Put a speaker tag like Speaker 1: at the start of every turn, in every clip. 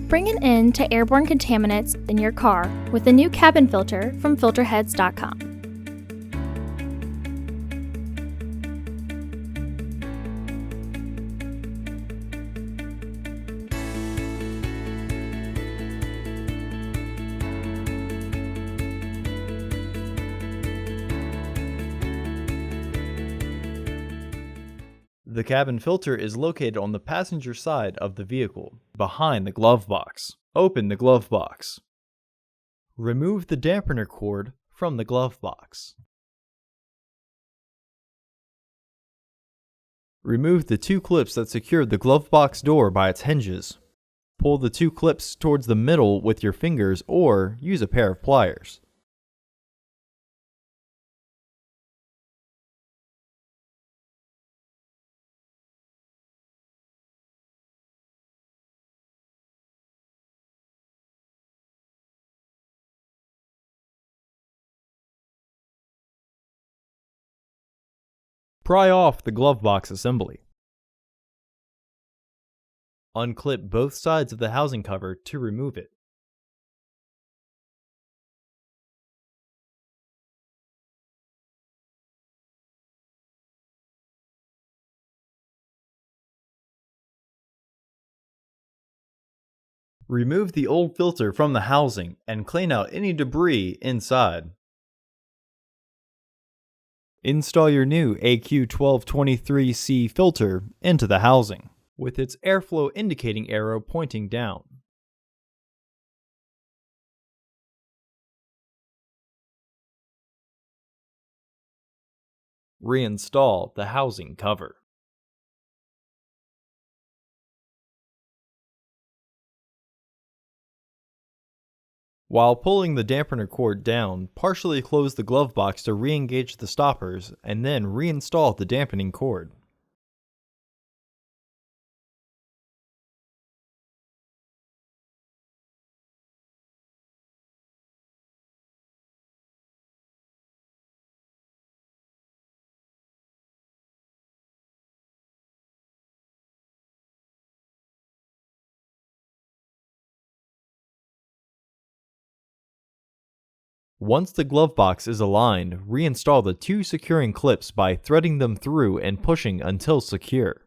Speaker 1: Bring an end to airborne contaminants in your car with the new cabin filter from Filterheads.com.
Speaker 2: The cabin filter is located on the passenger side of the vehicle, behind the glove box. Open the glove box. Remove the dampener cord from the glove box. Remove the two clips that secure the glove box door by its hinges. Pull the two clips towards the middle with your fingers or use a pair of pliers. Pry off the glove box assembly. Unclip both sides of the housing cover to remove it. Remove the old filter from the housing and clean out any debris inside. Install your new AQ1223C filter into the housing, with its airflow indicating arrow pointing down. Reinstall the housing cover. While pulling the dampener cord down, partially close the glove box to re-engage the stoppers and then reinstall the dampening cord. Once the glove box is aligned, reinstall the two securing clips by threading them through and pushing until secure.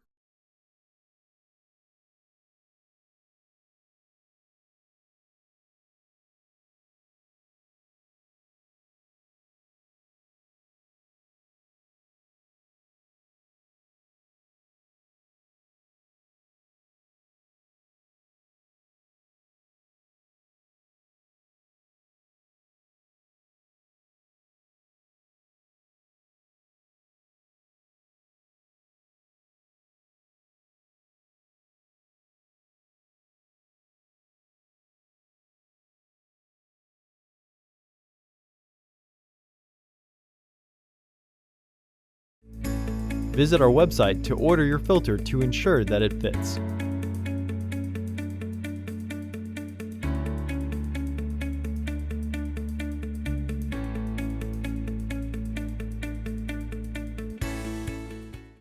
Speaker 2: Visit our website to order your filter to ensure that it fits.